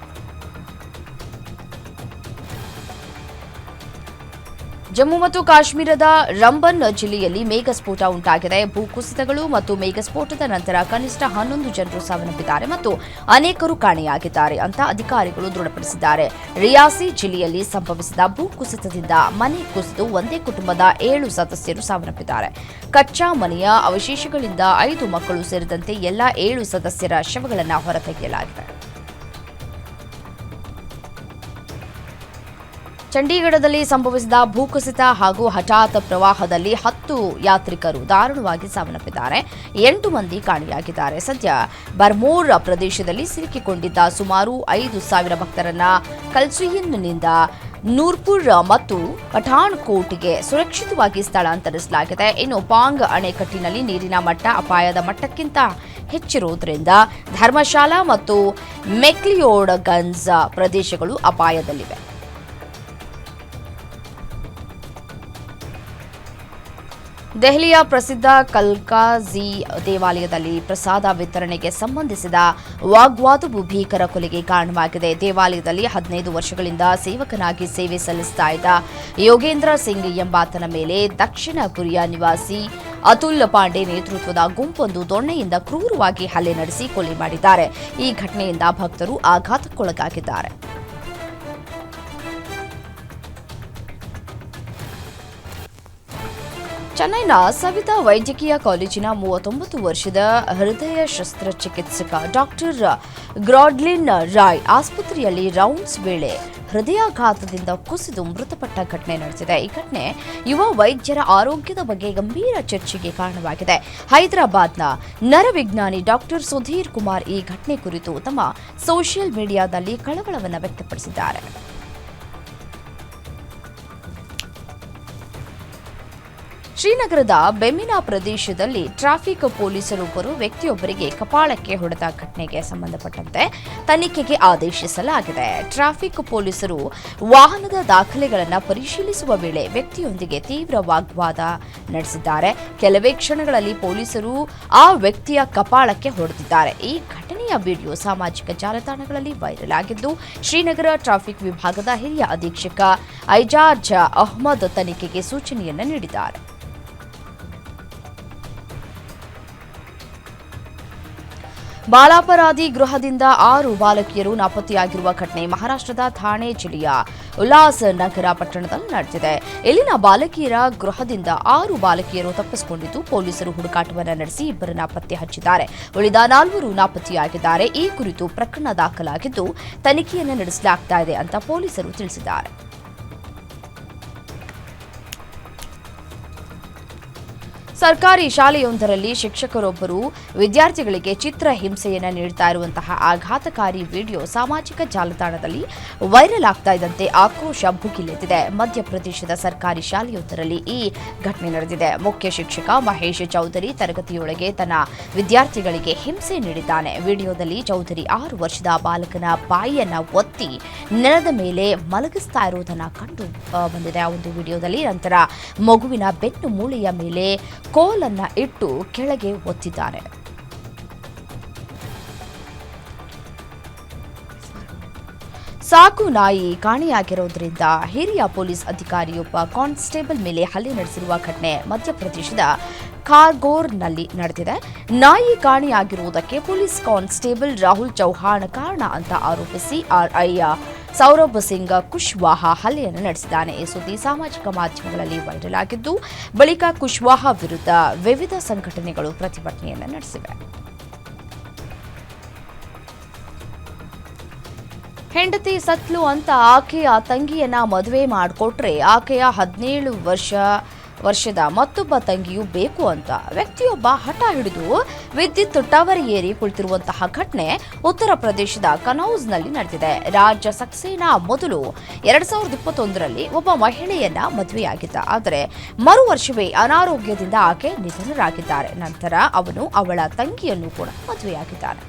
ಜಮ್ಮು ಮತ್ತು ಕಾಶ್ಮೀರದ ರಂಬನ್ ಜಿಲ್ಲೆಯಲ್ಲಿ ಮೇಘಸ್ಫೋಟ ಉಂಟಾಗಿದೆ. ಭೂಕುಸಿತಗಳು ಮತ್ತು ಮೇಘಸ್ಫೋಟದ ನಂತರ ಕನಿಷ್ಠ 11 ಜನರು ಸಾವನ್ನಪ್ಪಿದ್ದಾರೆ ಮತ್ತು ಅನೇಕರು ಕಾಣೆಯಾಗಿದ್ದಾರೆ ಅಂತ ಅಧಿಕಾರಿಗಳು ದೃಢಪಡಿಸಿದ್ದಾರೆ. ರಿಯಾಸಿ ಜಿಲ್ಲೆಯಲ್ಲಿ ಸಂಭವಿಸಿದ ಭೂಕುಸಿತದಿಂದ ಮನೆ ಕುಸಿದು ಒಂದೇ ಕುಟುಂಬದ 7 ಸದಸ್ಯರು ಸಾವನ್ನಪ್ಪಿದ್ದಾರೆ. ಕಚ್ಚಾ ಮನೆಯ ಅವಶೇಷಗಳಿಂದ 5 ಮಕ್ಕಳು ಸೇರಿದಂತೆ ಎಲ್ಲ 7 ಸದಸ್ಯರ ಶವಗಳನ್ನು ಹೊರತೆಗೆಯಲಾಗಿದೆ. ಚಂಡೀಗಢದಲ್ಲಿ ಸಂಭವಿಸಿದ ಭೂಕುಸಿತ ಹಾಗೂ ಹಠಾತ್ ಪ್ರವಾಹದಲ್ಲಿ 10 ಯಾತ್ರಿಕರು ದಾರುಣವಾಗಿ ಸಾವನ್ನಪ್ಪಿದ್ದಾರೆ. 8 ಮಂದಿ ಕಾಣೆಯಾಗಿದ್ದಾರೆ. ಸದ್ಯ ಬರ್ಮೋರ್ ಪ್ರದೇಶದಲ್ಲಿ ಸಿಲುಕಿಕೊಂಡಿದ್ದ ಸುಮಾರು 5,000 ಭಕ್ತರನ್ನ ಕಲ್ಸುಯಿನ್ನಿಂದ ನೂರ್ಪುರ್ ಮತ್ತು ಪಠಾಣ್ಕೋಟ್ಗೆ ಸುರಕ್ಷಿತವಾಗಿ ಸ್ಥಳಾಂತರಿಸಲಾಗಿದೆ. ಇನ್ನು ಪಾಂಗ್ ಅಣೆಕಟ್ಟಿನಲ್ಲಿ ನೀರಿನ ಮಟ್ಟ ಅಪಾಯದ ಮಟ್ಟಕ್ಕಿಂತ ಹೆಚ್ಚಿರುವುದರಿಂದ ಧರ್ಮಶಾಲಾ ಮತ್ತು ಮೆಕ್ಲಿಯೋಡ್ಗಂಜ್ ಪ್ರದೇಶಗಳು ಅಪಾಯದಲ್ಲಿವೆ. ದೆಹಲಿಯ ಪ್ರಸಿದ್ಧ ಕಲ್ಕಾಜಿ ದೇವಾಲಯದಲ್ಲಿ ಪ್ರಸಾದ ವಿತರಣೆಗೆ ಸಂಬಂಧಿಸಿದ ವಾಗ್ವಾದವು ಭೀಕರ ಕೊಲೆಗೆ ಕಾರಣವಾಗಿದೆ. ದೇವಾಲಯದಲ್ಲಿ 15 ವರ್ಷಗಳಿಂದ ಸೇವಕನಾಗಿ ಸೇವೆ ಸಲ್ಲಿಸ್ತಾ ಇದ್ದ ಯೋಗೇಂದ್ರ ಸಿಂಗ್ ಎಂಬಾತನ ಮೇಲೆ ದಕ್ಷಿಣ ಕೊರಿಯಾ ನಿವಾಸಿ ಅತುಲ್ ಪಾಂಡೆ ನೇತೃತ್ವದ ಗುಂಪೊಂದು ದೊಣ್ಣೆಯಿಂದ ಕ್ರೂರವಾಗಿ ಹಲ್ಲೆ ನಡೆಸಿ ಕೊಲೆ ಮಾಡಿದ್ದಾರೆ. ಈ ಘಟನೆಯಿಂದ ಭಕ್ತರು ಆಘಾತಕ್ಕೊಳಗಾಗಿದ್ದಾರೆ. ಚೆನ್ನೈನ ಸವಿತಾ ವೈದ್ಯಕೀಯ ಕಾಲೇಜಿನ 39 ವರ್ಷದ ಹೃದಯ ಶಸ್ತ್ರಚಿಕಿತ್ಸಕ ಡಾಕ್ಟರ್ ಗ್ರಾಡ್ಲಿನ್ ರಾಯ್ ಆಸ್ಪತ್ರೆಯಲ್ಲಿ ರೌಂಡ್ಸ್ ವೇಳೆ ಹೃದಯಾಘಾತದಿಂದ ಕುಸಿದು ಮೃತಪಟ್ಟ ಘಟನೆ ನಡೆದಿದೆ. ಈ ಘಟನೆ ಯುವ ವೈದ್ಯರ ಆರೋಗ್ಯದ ಬಗ್ಗೆ ಗಂಭೀರ ಚರ್ಚೆಗೆ ಕಾರಣವಾಗಿದೆ. ಹೈದರಾಬಾದ್ನ ನರವಿಜ್ಞಾನಿ ಡಾಕ್ಟರ್ ಸುಧೀರ್ ಕುಮಾರ್ ಈ ಘಟನೆ ಕುರಿತು ತಮ್ಮ ಸೋಷಿಯಲ್ ಮೀಡಿಯಾದಲ್ಲಿ ಕಳವಳವನ್ನು ವ್ಯಕ್ತಪಡಿಸಿದ್ದಾರೆ. ಶ್ರೀನಗರದ ಬೆಮಿನಾ ಪ್ರದೇಶದಲ್ಲಿ ಟ್ರಾಫಿಕ್ ಪೊಲೀಸರೊಬ್ಬರು ವ್ಯಕ್ತಿಯೊಬ್ಬರಿಗೆ ಕಪಾಳಕ್ಕೆ ಹೊಡೆದ ಘಟನೆಗೆ ಸಂಬಂಧಪಟ್ಟಂತೆ ತನಿಖೆಗೆ ಆದೇಶಿಸಲಾಗಿದೆ. ಟ್ರಾಫಿಕ್ ಪೊಲೀಸರು ವಾಹನದ ದಾಖಲೆಗಳನ್ನು ಪರಿಶೀಲಿಸುವ ವೇಳೆ ವ್ಯಕ್ತಿಯೊಂದಿಗೆ ತೀವ್ರ ವಾಗ್ವಾದ ನಡೆಸಿದ್ದಾರೆ. ಕೆಲವೇ ಕ್ಷಣಗಳಲ್ಲಿ ಪೊಲೀಸರು ಆ ವ್ಯಕ್ತಿಯ ಕಪಾಳಕ್ಕೆ ಹೊಡೆದಿದ್ದಾರೆ. ಈ ಘಟನೆಯ ವಿಡಿಯೋ ಸಾಮಾಜಿಕ ಜಾಲತಾಣಗಳಲ್ಲಿ ವೈರಲ್ ಆಗಿದ್ದು, ಶ್ರೀನಗರ ಟ್ರಾಫಿಕ್ ವಿಭಾಗದ ಹಿರಿಯ ಅಧೀಕ್ಷಕ ಐಜಾಜ್ ಅಹ್ಮದ್ ತನಿಖೆಗೆ ಸೂಚನೆಯನ್ನು ನೀಡಿದ್ದಾರೆ. ಬಾಲಾಪರಾಧಿ ಗೃಹದಿಂದ 6 ಬಾಲಕಿಯರು ನಾಪತ್ತೆಯಾಗಿರುವ ಘಟನೆ ಮಹಾರಾಷ್ಟ್ರದ ಥಾಣೆ ಜಿಲ್ಲೆಯ ಉಲ್ಲಾಸ್ ನಗರ ಪಟ್ಟಣದಲ್ಲಿ ನಡೆದಿದೆ. ಇಲ್ಲಿನ ಬಾಲಕಿಯರ ಗೃಹದಿಂದ 6 ಬಾಲಕಿಯರು ತಪ್ಪಿಸಿಕೊಂಡಿದ್ದು ಪೊಲೀಸರು ಹುಡುಕಾಟವನ್ನು ನಡೆಸಿ ಇಬ್ಬರನ್ನ ಪತ್ತೆ ಹಚ್ಚಿದ್ದಾರೆ. ಉಳಿದ 4 ನಾಪತ್ತೆಯಾಗಿದ್ದಾರೆ. ಈ ಕುರಿತು ಪ್ರಕರಣ ದಾಖಲಾಗಿದ್ದು ತನಿಖೆಯನ್ನು ನಡೆಸಲಾಗ್ತಾ ಇದೆ ಅಂತ ಪೊಲೀಸರು ತಿಳಿಸಿದ್ದಾರೆ. ಸರ್ಕಾರಿ ಶಾಲೆಯೊಂದರಲ್ಲಿ ಶಿಕ್ಷಕರೊಬ್ಬರು ವಿದ್ಯಾರ್ಥಿಗಳಿಗೆ ಚಿತ್ರ ಹಿಂಸೆಯನ್ನು ನೀಡುತ್ತಾ ಇರುವಂತಹ ಆಘಾತಕಾರಿ ವಿಡಿಯೋ ಸಾಮಾಜಿಕ ಜಾಲತಾಣದಲ್ಲಿ ವೈರಲ್ ಆಗ್ತಾ ಇದ್ದಂತೆ ಆಕ್ರೋಶ ಭುಗಿಲೆದ್ದಿದೆ. ಮಧ್ಯಪ್ರದೇಶದ ಸರ್ಕಾರಿ ಶಾಲೆಯೊಂದರಲ್ಲಿ ಈ ಘಟನೆ ನಡೆದಿದೆ. ಮುಖ್ಯ ಶಿಕ್ಷಕ ಮಹೇಶ್ ಚೌಧರಿ ತರಗತಿಯೊಳಗೆ ತನ್ನ ವಿದ್ಯಾರ್ಥಿಗಳಿಗೆ ಹಿಂಸೆ ನೀಡಿದ್ದಾನೆ. ವಿಡಿಯೋದಲ್ಲಿ ಚೌಧರಿ 6 ವರ್ಷದ ಬಾಲಕನ ಬಾಯಿಯನ್ನ ಒತ್ತಿ ನೆಲದ ಮೇಲೆ ಮಲಗಿಸ್ತಾ ಇರುವುದನ್ನು ಕಂಡು ಬಂದಿದೆ ಆ ಒಂದು ವಿಡಿಯೋದಲ್ಲಿ. ನಂತರ ಮಗುವಿನ ಬೆನ್ನು ಮೂಳೆಯ ಮೇಲೆ ಕೋಲನ್ನ ಇಟ್ಟು ಕೆಳಗೆ ಒತ್ತಿದ್ದಾರೆ. ಸಾಕು ನಾಯಿ ಕಾಣೆಯಾಗಿರುವುದರಿಂದ ಹಿರಿಯ ಪೊಲೀಸ್ ಅಧಿಕಾರಿಯೊಬ್ಬ ಕಾನ್ಸ್ಟೇಬಲ್ ಮೇಲೆ ಹಲ್ಲೆ ನಡೆಸಿರುವ ಘಟನೆ ಮಧ್ಯಪ್ರದೇಶದ ಖಾರ್ಗೋರ್ನಲ್ಲಿ ನಡೆದಿದೆ. ನಾಯಿ ಕಾಣೆಯಾಗಿರುವುದಕ್ಕೆ ಪೊಲೀಸ್ ಕಾನ್ಸ್ಟೇಬಲ್ ರಾಹುಲ್ ಚೌಹಾಣ್ ಕಾರಣ ಅಂತ ಆರೋಪಿಸಿ ಆರ್ಐ ಸೌರಭ್ ಸಿಂಗ್ ಕುಶ್ವಾಹಾ ಹಲ್ಲೆಯನ್ನು ನಡೆಸಿದ್ದಾನೆ. ಈ ಸುದ್ದಿ ಸಾಮಾಜಿಕ ಮಾಧ್ಯಮಗಳಲ್ಲಿ ವೈರಲ್ ಆಗಿದ್ದು, ಬಳಿಕ ಕುಶ್ವಾಹಾ ವಿರುದ್ಧ ವಿವಿಧ ಸಂಘಟನೆಗಳು ಪ್ರತಿಭಟನೆಯನ್ನು ನಡೆಸಿವೆ. ಹೆಂಡತಿ ಸತ್ಲು ಅಂತ ಆಕೆಯ ತಂಗಿಯನ್ನ ಮದುವೆ ಮಾಡಿಕೊಟ್ರೆ ಆಕೆಯ 17 ವರ್ಷದ ಮತ್ತೊಬ್ಬ ತಂಗಿಯೂ ಬೇಕು ಅಂತ ವ್ಯಕ್ತಿಯೊಬ್ಬ ಹಠ ಹಿಡಿದು ವಿದ್ಯುತ್ ಟವರ್ ಏರಿ ಕುಳಿತಿರುವಂತಹ ಘಟನೆ ಉತ್ತರ ಪ್ರದೇಶದ ಕನೌಜ್ನಲ್ಲಿ ನಡೆದಿದೆ. ರಾಜ ಸಕ್ಸೇನಾ ಮೊದಲು 2021ರಲ್ಲಿ ಒಬ್ಬ ಮಹಿಳೆಯನ್ನ ಮದುವೆಯಾಗಿದ್ದ. ಆದರೆ ಮರು ವರ್ಷವೇ ಅನಾರೋಗ್ಯದಿಂದ ಆಕೆ ನಿಧನರಾಗಿದ್ದಾರೆ. ನಂತರ ಅವನು ಅವಳ ತಂಗಿಯನ್ನು ಕೂಡ ಮದುವೆಯಾಗಿದ್ದಾನೆ.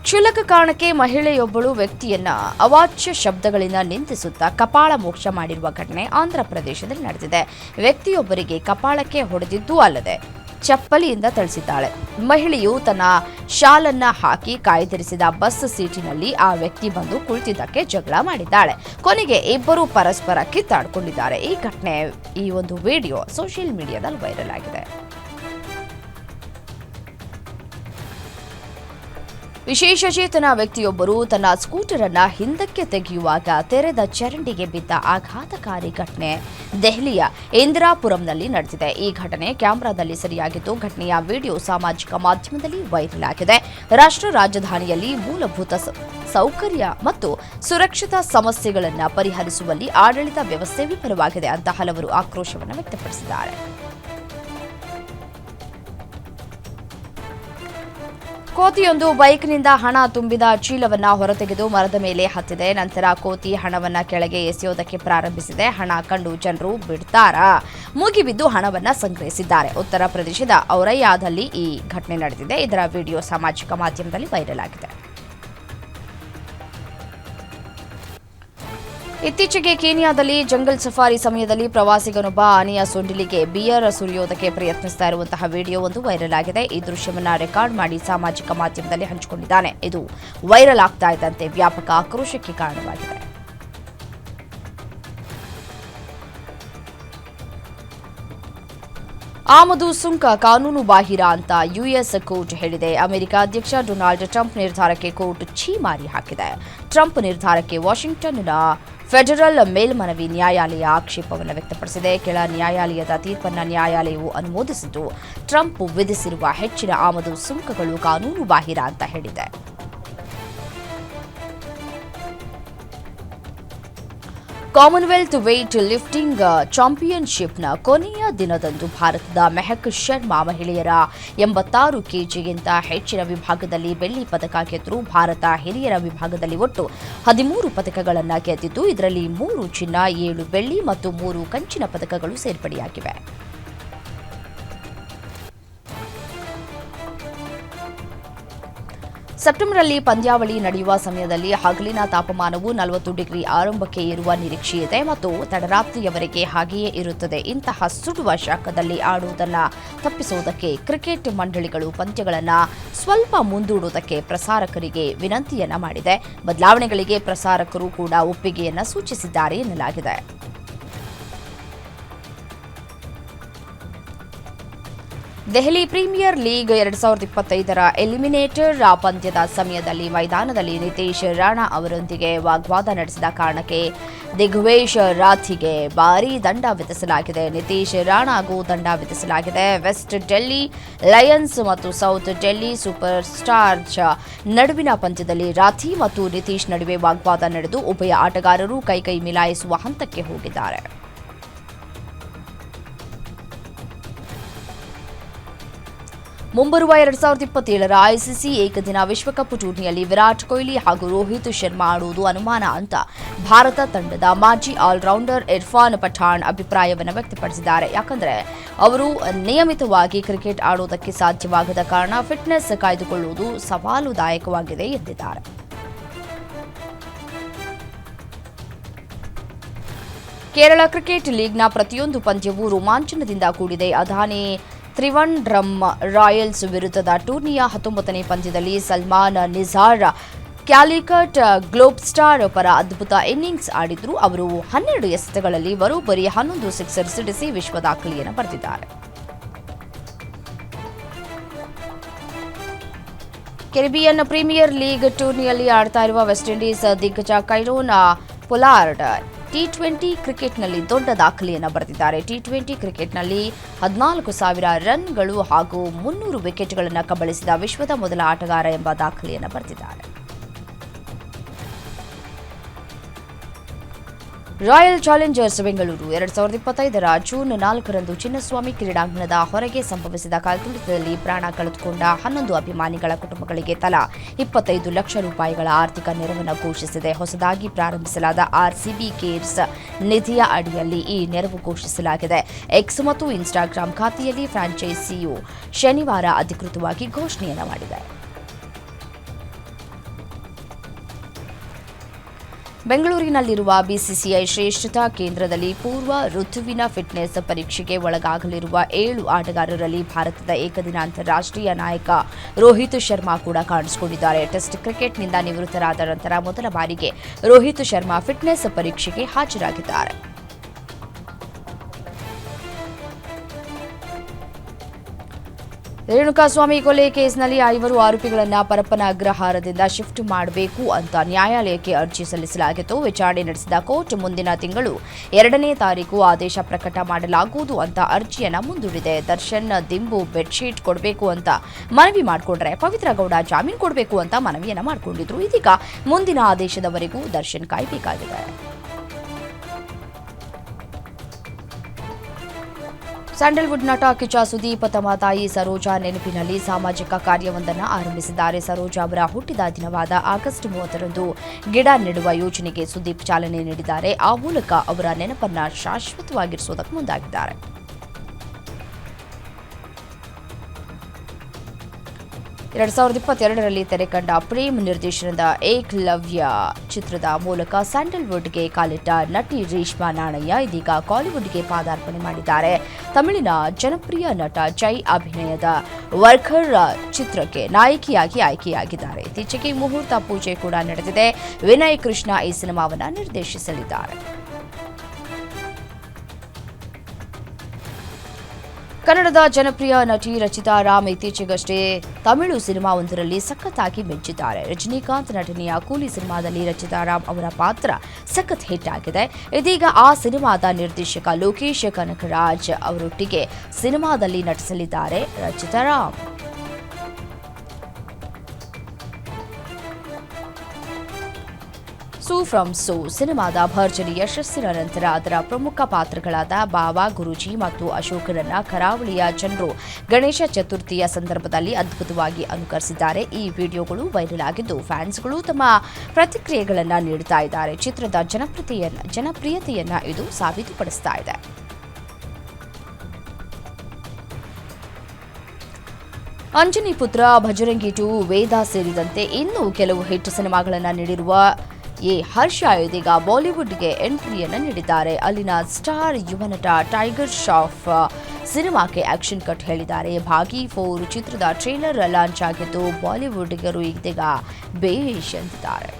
ಕ್ಷುಲ್ಲಕ ಕಾರಣಕ್ಕೆ ಮಹಿಳೆಯೊಬ್ಬಳು ವ್ಯಕ್ತಿಯನ್ನ ಅವಾಚ್ಯ ಶಬ್ದಗಳಿಂದ ನಿಂದಿಸುತ್ತಾ ಕಪಾಳ ಮೋಕ್ಷ ಮಾಡಿರುವ ಘಟನೆ ಆಂಧ್ರ ಪ್ರದೇಶದಲ್ಲಿ ನಡೆದಿದೆ. ವ್ಯಕ್ತಿಯೊಬ್ಬರಿಗೆ ಕಪಾಳಕ್ಕೆ ಹೊಡೆದಿದ್ದೂ ಅಲ್ಲದೆ ಚಪ್ಪಲಿಯಿಂದ ಥಳಿಸಿದ್ದಾಳೆ. ಮಹಿಳೆಯು ತನ್ನ ಶಾಲನ್ನ ಹಾಕಿ ಕಾಯ್ದಿರಿಸಿದ ಬಸ್ ಸೀಟಿನಲ್ಲಿ ಆ ವ್ಯಕ್ತಿ ಬಂದು ಕುಳಿತಿದ್ದಕ್ಕೆ ಜಗಳ ಮಾಡಿದ್ದಾಳೆ. ಕೊನೆಗೆ ಇಬ್ಬರು ಪರಸ್ಪರ ಕಿತ್ತಾಡಿಕೊಂಡಿದ್ದಾರೆ. ಈ ಘಟನೆ ಈ ಒಂದು ವಿಡಿಯೋ ಸೋಷಿಯಲ್ ಮೀಡಿಯಾದಲ್ಲಿ ವೈರಲ್ ಆಗಿದೆ. ವಿಶೇಷಚೇತನ ವ್ಯಕ್ತಿಯೊಬ್ಬರು ತನ್ನ ಸ್ಕೂಟರ್ ಅನ್ನ ಹಿಂದಕ್ಕೆ ತೆಗೆಯುವಾಗ ತೆರೆದ ಚರಂಡಿಗೆ ಬಿದ್ದ ಆಘಾತಕಾರಿ ಘಟನೆ ದೆಹಲಿಯ ಇಂದಿರಾಪುರಂನಲ್ಲಿ ನಡೆದಿದೆ. ಈ ಘಟನೆ ಕ್ಯಾಮೆರಾದಲ್ಲಿ ಸೆರೆಯಾಗಿದ್ದು, ಘಟನೆಯ ವಿಡಿಯೋ ಸಾಮಾಜಿಕ ಮಾಧ್ಯಮದಲ್ಲಿ ವೈರಲ್ ಆಗಿದೆ. ರಾಷ್ಟ್ರ ರಾಜಧಾನಿಯಲ್ಲಿ ಮೂಲಭೂತ ಸೌಕರ್ಯ ಮತ್ತು ಸುರಕ್ಷತಾ ಸಮಸ್ಯೆಗಳನ್ನು ಪರಿಹರಿಸುವಲ್ಲಿ ಆಡಳಿತ ವ್ಯವಸ್ಥೆ ವಿಫಲವಾಗಿದೆ ಅಂತ ಹಲವರು ಆಕ್ರೋಶವನ್ನು ವ್ಯಕ್ತಪಡಿಸಿದ್ದಾರೆ. ಕೋತಿಯೊಂದು ಬೈಕ್ನಿಂದ ಹಣ ತುಂಬಿದ ಚೀಲವನ್ನ ಹೊರತೆಗೆದು ಮರದ ಮೇಲೆ ಹತ್ತಿದೆ. ನಂತರ ಕೋತಿ ಹಣವನ್ನ ಕೆಳಗೆ ಎಸೆಯೋದಕ್ಕೆ ಪ್ರಾರಂಭಿಸಿದೆ. ಹಣ ಕಂಡು ಜನರು ಬಿಡ್ತಾರಾ ಮುಗಿಬಿದ್ದು ಹಣವನ್ನ ಸಂಗ್ರಹಿಸಿದ್ದಾರೆ. ಉತ್ತರ ಪ್ರದೇಶದ ಔರೈಯಾದಲ್ಲಿ ಈ ಘಟನೆ ನಡೆದಿದೆ. ಇದರ ವಿಡಿಯೋ ಸಾಮಾಜಿಕ ಮಾಧ್ಯಮದಲ್ಲಿ ವೈರಲ್ ಆಗಿದೆ. ಇತ್ತೀಚೆಗೆ ಕೀನ್ಯಾದಲ್ಲಿ ಜಂಗಲ್ ಸಫಾರಿ ಸಮಯದಲ್ಲಿ ಪ್ರವಾಸಿಗನೊಬ್ಬ ಆನೆಯ ಸೊಂಡಿಲಿಗೆ ಬಿಯರ್ ಸುರಿಯೋದಕ್ಕೆ ಪ್ರಯತ್ನಿಸ್ತಾ ಇರುವಂತಹ ವಿಡಿಯೋ ಒಂದು ವೈರಲ್ ಆಗಿದೆ. ಈ ದೃಶ್ಯವನ್ನ ರೆಕಾರ್ಡ್ ಮಾಡಿ ಸಾಮಾಜಿಕ ಮಾಧ್ಯಮದಲ್ಲಿ ಹಂಚಿಕೊಂಡಿದ್ದಾನೆ. ಇದು ವೈರಲ್ ಆಗ್ತಾ ಇದ್ದಂತೆ ವ್ಯಾಪಕ ಆಕ್ರೋಶಕ್ಕೆ ಕಾರಣವಾಗಿದೆ. ಆಮದು ಸುಂಕ ಕಾನೂನು ಬಾಹಿರ ಅಂತ ಯುಎಸ್ ಕೋರ್ಟ್ ಹೇಳಿದೆ. ಅಮೆರಿಕ ಅಧ್ಯಕ್ಷ ಡೊನಾಲ್ಡ್ ಟ್ರಂಪ್ ನಿರ್ಧಾರಕ್ಕೆ ಕೋರ್ಟ್ ಛೀಮಾರಿ ಹಾಕಿದೆ. ಟ್ರಂಪ್ ನಿರ್ಧಾರಕ್ಕೆ ವಾಷಿಂಗ್ಟನ್ನ ಫೆಡರಲ್ ಮೇಲ್ಮನವಿ ನ್ಯಾಯಾಲಯ ಆಕ್ಷೇಪವನ್ನು ವ್ಯಕ್ತಪಡಿಸಿದೆ. ಕೆಳ ನ್ಯಾಯಾಲಯದ ತೀರ್ಪನ್ನು ನ್ಯಾಯಾಲಯವು ಅನುಮೋದಿಸಿದ್ದು, ಟ್ರಂಪ್ ವಿಧಿಸಿರುವ ಹೆಚ್ಚಿನ ಆಮದು ಸುಂಕಗಳು ಕಾನೂನು ಬಾಹಿರ ಅಂತ ಹೇಳಿದೆ. ಕಾಮನ್ವೆಲ್ತ್ ವೇಟ್ ಲಿಫ್ಟಿಂಗ್ ಚಾಂಪಿಯನ್ಶಿಪ್ನ ಕೊನೆಯ ದಿನದಂದು ಭಾರತದ ಮೆಹಕ್ ಶರ್ಮಾ ಮಹಿಳೆಯರ 86 ಕೆಜಿಗಿಂತ ಹೆಚ್ಚಿನ ವಿಭಾಗದಲ್ಲಿ ಬೆಳ್ಳಿ ಪದಕ ಗೆದ್ದರು. ಭಾರತ ಹಿರಿಯರ ವಿಭಾಗದಲ್ಲಿ ಒಟ್ಟು 13 ಪದಕಗಳನ್ನು ಗೆದ್ದಿದ್ದು, ಇದರಲ್ಲಿ 3 ಚಿನ್ನ, 7 ಬೆಳ್ಳಿ ಮತ್ತು 3 ಕಂಚಿನ ಪದಕಗಳು ಸೇರ್ಪಡೆಯಾಗಿವೆ. ಸೆಪ್ಟೆಂಬರ್ನಲ್ಲಿ ಪಂದ್ಯಾವಳಿ ನಡೆಯುವ ಸಮಯದಲ್ಲಿ ಹಗಲಿನ ತಾಪಮಾನವು 40 ಡಿಗ್ರಿ ಆರಂಭಕ್ಕೆ ಏರುವ ನಿರೀಕ್ಷೆ ಇದೆ ಮತ್ತು ತಡರಾತ್ರಿಯವರೆಗೆ ಹಾಗೆಯೇ ಇರುತ್ತದೆ. ಇಂತಹ ಸುಡುವ ಶಾಖದಲ್ಲಿ ಆಡುವುದನ್ನು ತಪ್ಪಿಸುವುದಕ್ಕೆ ಕ್ರಿಕೆಟ್ ಮಂಡಳಿಗಳು ಪಂದ್ಯಗಳನ್ನು ಸ್ವಲ್ಪ ಮುಂದೂಡುವುದಕ್ಕೆ ಪ್ರಸಾರಕರಿಗೆ ವಿನಂತಿಯನ್ನ ಮಾಡಿದೆ. ಬದಲಾವಣೆಗಳಿಗೆ ಪ್ರಸಾರಕರು ಕೂಡ ಒಪ್ಪಿಗೆಯನ್ನ ಸೂಚಿಸಿದ್ದಾರೆ ಎನ್ನಲಾಗಿದೆ. ದೆಹಲಿ ಪ್ರೀಮಿಯರ್ ಲೀಗ್ 2025ರ ಎಲಿಮಿನೇಟರ್ ಪಂದ್ಯದ ಸಮಯದಲ್ಲಿ ಮೈದಾನದಲ್ಲಿ ನಿತೀಶ್ ರಾಣಾ ಅವರೊಂದಿಗೆ ವಾಗ್ವಾದ ನಡೆಸಿದ ಕಾರಣಕ್ಕೆ ದಿಗ್ವೇಶ್ ರಾಥಿಗೆ ಭಾರೀ ದಂಡ ವಿಧಿಸಲಾಗಿದೆ. ನಿತೀಶ್ ರಾಣಾಗೂ ದಂಡ ವಿಧಿಸಲಾಗಿದೆ. ವೆಸ್ಟ್ ಡೆಲ್ಲಿ ಲಯನ್ಸ್ ಮತ್ತು ಸೌತ್ ಡೆಲ್ಲಿ ಸೂಪರ್ ಸ್ಟಾರ್ಸ್ ನಡುವಿನ ಪಂದ್ಯದಲ್ಲಿ ರಾಥಿ ಮತ್ತು ನಿತೀಶ್ ನಡುವೆ ವಾಗ್ವಾದ ನಡೆದು ಉಭಯ ಆಟಗಾರರು ಕೈಕೈ ಮಿಲಾಯಿಸುವ ಹಂತಕ್ಕೆ ಹೋಗಿದ್ದಾರೆ. ಮುಂಬರುವ 2027ರ ಐಸಿಸಿ ಏಕದಿನ ವಿಶ್ವಕಪ್ ಟೂರ್ನಿಯಲ್ಲಿ ವಿರಾಟ್ ಕೊಹ್ಲಿ ಹಾಗೂ ರೋಹಿತ್ ಶರ್ಮಾ ಆಡುವುದು ಅನುಮಾನ ಅಂತ ಭಾರತ ತಂಡದ ಮಾಜಿ ಆಲ್ರೌಂಡರ್ ಇರ್ಫಾನ್ ಪಠಾಣ್ ಅಭಿಪ್ರಾಯವನ್ನು ವ್ಯಕ್ತಪಡಿಸಿದ್ದಾರೆ. ಯಾಕಂದರೆ ಅವರು ನಿಯಮಿತವಾಗಿ ಕ್ರಿಕೆಟ್ ಆಡುವುದಕ್ಕೆ ಸಾಧ್ಯವಾಗದ ಕಾರಣ ಫಿಟ್ನೆಸ್ ಕಾಯ್ದುಕೊಳ್ಳುವುದು ಸವಾಲುದಾಯಕವಾಗಿದೆ ಎಂದಿದ್ದಾರೆ. ಕೇರಳ ಕ್ರಿಕೆಟ್ ಲೀಗ್ನ ಪ್ರತಿಯೊಂದು ಪಂದ್ಯವೂ ರೋಮಾಂಚನದಿಂದ ಕೂಡಿದೆ. ಅದಾನಿ ತ್ರಿವನ್ಡ್ರಮ್ ರಾಯಲ್ಸ್ ವಿರುದ್ಧದ ಟೂರ್ನಿಯ 19ನೇ ಪಂದ್ಯದಲ್ಲಿ ಸಲ್ಮಾನ್ ನಿಜಾರ್ ಕ್ಯಾಲಿಕಟ್ ಗ್ಲೋಬ್ಸ್ಟಾರ್ ಪರ ಅದ್ಭುತ ಇನ್ನಿಂಗ್ಸ್ ಆಡಿದ್ರು. ಅವರು 12 ಎಸೆತಗಳಲ್ಲಿ ಬರೋಬ್ಬರಿ 11 ಸಿಕ್ಸರ್ ಸಿಡಿಸಿ ವಿಶ್ವ ದಾಖಲೆಯನ್ನು ಬರೆದಿದ್ದಾರೆ. ಕೆರಿಬಿಯನ್ ಪ್ರೀಮಿಯರ್ ಲೀಗ್ ಟೂರ್ನಿಯಲ್ಲಿ ಆಡ್ತಾ ಇರುವ ವೆಸ್ಟ್ ಇಂಡೀಸ್ ದಿಗ್ಗಜ ಕೈರೋನ್ ಪೊಲಾರ್ಡ್ ಟಿ20 ಕ್ರಿಕೆಟ್ನಲ್ಲಿ ದೊಡ್ಡ ದಾಖಲೆಯನ್ನು ಬರೆದಿದ್ದಾರೆ. ಟಿ20 ಕ್ರಿಕೆಟ್ನಲ್ಲಿ 14,000 ರನ್ಗಳು ಹಾಗೂ 300 ವಿಕೆಟ್ಗಳನ್ನು ಕಬಳಿಸಿದ ವಿಶ್ವದ ಮೊದಲ ಆಟಗಾರ ಎಂಬ ದಾಖಲೆಯನ್ನು ಬರೆದಿದ್ದಾರೆ. ರಾಯಲ್ ಚಾಲೆಂಜರ್ಸ್ ಬೆಂಗಳೂರು 2025ರ ಜೂನ್ 4ರಂದು ಚಿನ್ನಸ್ವಾಮಿ ಕ್ರೀಡಾಂಗಣದ ಹೊರಗೆ ಸಂಭವಿಸಿದ ಕಾಲ್ತುಳಿತದಲ್ಲಿ ಪ್ರಾಣ ಕಳೆದುಕೊಂಡ 11 ಅಭಿಮಾನಿಗಳ ಕುಟುಂಬಗಳಿಗೆ ತಲಾ 25 ಲಕ್ಷ ರೂಪಾಯಿಗಳ ಆರ್ಥಿಕ ನೆರವನ್ನು ಘೋಷಿಸಿದೆ. ಹೊಸದಾಗಿ ಪ್ರಾರಂಭಿಸಲಾದ ಆರ್ಸಿಬಿ ಕೇರ್ಸ್ ನಿಧಿಯ ಅಡಿಯಲ್ಲಿ ಈ ನೆರವು ಘೋಷಿಸಲಾಗಿದೆ. ಎಕ್ಸ್ ಮತ್ತು ಇನ್ಸ್ಟಾಗ್ರಾಂ ಖಾತೆಯಲ್ಲಿ ಫ್ರಾಂಚೈಸಿಯು ಶನಿವಾರ ಅಧಿಕೃತವಾಗಿ ಘೋಷಣೆಯನ್ನು ಮಾಡಿದೆ. ಬೆಂಗಳೂರಿನಲ್ಲಿರುವ ಬಿಸಿಸಿಐ ಶ್ರೇಷ್ಠತಾ ಕೇಂದ್ರದಲ್ಲಿ ಪೂರ್ವ ಋತುವಿನ ಫಿಟ್ನೆಸ್ ಪರೀಕ್ಷೆಗೆ ಒಳಗಾಗಲಿರುವ 7 ಆಟಗಾರರಲ್ಲಿ ಭಾರತದ ಏಕದಿನ ಅಂತಾರಾಷ್ಟ್ರೀಯ ನಾಯಕ ರೋಹಿತ್ ಶರ್ಮಾ ಕೂಡ ಕಾಣಿಸಿಕೊಂಡಿದ್ದಾರೆ. ಟೆಸ್ಟ್ ಕ್ರಿಕೆಟ್ನಿಂದ ನಿವೃತ್ತರಾದ ನಂತರ ಮೊದಲ ಬಾರಿಗೆ ರೋಹಿತ್ ಶರ್ಮಾ ಫಿಟ್ನೆಸ್ ಪರೀಕ್ಷೆಗೆ ಹಾಜರಾಗಿದ್ದಾರೆ. ರೇಣುಕಾಸ್ವಾಮಿ ಕೊಲೆ ಕೇಸ್ನಲ್ಲಿ 5 ಆರೋಪಿಗಳನ್ನು ಪರಪ್ಪನ ಅಗ್ರಹಾರದಿಂದ ಶಿಫ್ಟ್ ಮಾಡಬೇಕು ಅಂತ ನ್ಯಾಯಾಲಯಕ್ಕೆ ಅರ್ಜಿ ಸಲ್ಲಿಸಲಾಗಿತ್ತು. ವಿಚಾರಣೆ ನಡೆಸಿದ ಕೋರ್ಟ್ ಮುಂದಿನ ತಿಂಗಳು 2ನೇ ತಾರೀಕು ಆದೇಶ ಪ್ರಕಟ ಮಾಡಲಾಗುವುದು ಅಂತ ಅರ್ಜಿಯನ್ನು ಮುಂದೂಡಿದೆ. ದರ್ಶನ್ ದಿಂಬು ಬೆಡ್ಶೀಟ್ ಕೊಡಬೇಕು ಅಂತ ಮನವಿ ಮಾಡಿಕೊಂಡ್ರೆ ಪವಿತ್ರ ಗೌಡ ಜಾಮೀನು ಕೊಡಬೇಕು ಅಂತ ಮನವಿಯನ್ನು ಮಾಡಿಕೊಂಡಿದ್ರು. ಇದೀಗ ಮುಂದಿನ ಆದೇಶದವರೆಗೂ ದರ್ಶನ್ ಕಾಯಬೇಕಾಗಿದೆ. ಸ್ಯಾಂಡಲ್ವುಡ್ ನಟ ಕಿಚ್ಚ ಸುದೀಪ್ ತಮ್ಮ ತಾಯಿ ಸರೋಜಾ ನೆನಪಿನಲ್ಲಿ ಸಾಮಾಜಿಕ ಕಾರ್ಯವೊಂದನ್ನು ಆರಂಭಿಸಿದ್ದಾರೆ. ಸರೋಜಾ ಅವರ ಹುಟ್ಟಿದ ದಿನವಾದ ಆಗಸ್ಟ್ 30ರಂದು ಗಿಡ ನೆಡುವ ಯೋಜನೆಗೆ ಸುದೀಪ್ ಚಾಲನೆ ನೀಡಿದ್ದಾರೆ. ಆ ಮೂಲಕ ಅವರ ನೆನಪನ್ನು ಶಾಶ್ವತವಾಗಿರಿಸುವುದಕ್ಕೆ ಮುಂದಾಗಿದ್ದಾರೆ. ಎರಡ್ 2022ರಲ್ಲಿ ತೆರೆ ಕಂಡ ಪ್ರೇಮ್ ನಿರ್ದೇಶನದ ಏಕಲವ್ಯ ಚಿತ್ರದ ಮೂಲಕ ಸ್ಯಾಂಡಲ್ವುಡ್ಗೆ ಕಾಲಿಟ್ಟ ನಟಿ ರೇಷ್ಮಾ ನಾಣಯ್ಯ ಇದೀಗ ಕಾಲಿವುಡ್ಗೆ ಪಾದಾರ್ಪಣೆ ಮಾಡಿದ್ದಾರೆ. ತಮಿಳಿನ ಜನಪ್ರಿಯ ನಟ ಜೈ ಅಭಿನಯದ ವರ್ಕರ್ ಚಿತ್ರಕ್ಕೆ ನಾಯಕಿಯಾಗಿ ಆಯ್ಕೆಯಾಗಿದ್ದಾರೆ. ಇತ್ತೀಚೆಗೆ ಮುಹೂರ್ತ ಪೂಜೆ ಕೂಡ ನಡೆದಿದೆ. ವಿನಯ್ ಕೃಷ್ಣ ಈ ಸಿನಿಮಾವನ್ನು ನಿರ್ದೇಶಿಸಲಿದ್ದಾರೆ. ಕನ್ನಡದ ಜನಪ್ರಿಯ ನಟಿ ರಚಿತಾ ರಾಮ್ ಇತ್ತೀಚೆಗಷ್ಟೇ ತಮಿಳು ಸಿನಿಮಾವೊಂದರಲ್ಲಿ ಸಖತ್ತಾಗಿ ಮಿಂಚಿದ್ದಾರೆ. ರಜನಿಕಾಂತ್ ನಟನೆಯ ಕೂಲಿ ಸಿನಿಮಾದಲ್ಲಿ ರಚಿತಾ ರಾಮ್ ಅವರ ಪಾತ್ರ ಸಖತ್ ಹಿಟ್ ಆಗಿದೆ. ಇದೀಗ ಆ ಸಿನಿಮಾದ ನಿರ್ದೇಶಕ ಲೋಕೇಶ್ ಕನಕರಾಜ್ ಅವರೊಟ್ಟಿಗೆ ಸಿನಿಮಾದಲ್ಲಿ ನಟಿಸಲಿದ್ದಾರೆ ರಚಿತಾ ರಾಮ್. ಸೂ ಫ್ರಮ್ ಸೋ ಸಿನಿಮಾದ ಭರ್ಜರಿ ಯಶಸ್ಸಿನ ನಂತರ ಅದರ ಪ್ರಮುಖ ಪಾತ್ರಗಳಾದ ಬಾವಾ, ಗುರೂಜಿ ಮತ್ತು ಅಶೋಕರನ್ನ ಕರಾವಳಿಯ ಜನರು ಗಣೇಶ ಚತುರ್ಥಿಯ ಸಂದರ್ಭದಲ್ಲಿ ಅದ್ಭುತವಾಗಿ ಅನುಕರಿಸಿದ್ದಾರೆ. ಈ ವಿಡಿಯೋಗಳು ವೈರಲ್ ಆಗಿದ್ದು ಫ್ಯಾನ್ಸ್ಗಳು ತಮ್ಮ ಪ್ರತಿಕ್ರಿಯೆಗಳನ್ನು ನೀಡುತ್ತಾ ಇದ್ದಾರೆ. ಚಿತ್ರದ ಜನಪ್ರಿಯತೆಯನ್ನ ಇದು ಸಾಬೀತುಪಡಿಸ್ತಾ ಇದೆ. ಅಂಜನಿ ಪುತ್ರ, ಭಜರಂಗಿ 2, ವೇದ ಸೇರಿದಂತೆ ಇನ್ನೂ ಕೆಲವು ಹಿಟ್ ಸಿನಿಮಾಗಳನ್ನು ನೀಡಿರುವ ಹರ್ಷ ಇದೀಗ ಬಾಲಿವುಡ್ಗೆ ಎಂಟ್ರಿಯನ್ನು ನೀಡಿದ್ದಾರೆ. ಅಲ್ಲಿನ ಸ್ಟಾರ್ ಯುವ ನಟ ಟೈಗರ್ ಶ್ರಾಫ್ ಸಿನಿಮಾಕ್ಕೆ ಆಕ್ಷನ್ ಕಟ್ ಹೇಳಿದ್ದಾರೆ. ಭಾಗಿ 4 ಚಿತ್ರದ ಟ್ರೇಲರ್ ಲಾಂಚ್ ಆಗಿದ್ದು ಬಾಲಿವುಡ್ಗರು ಇದೀಗ ಬೇಷ್ ಎಂದಿದ್ದಾರೆ.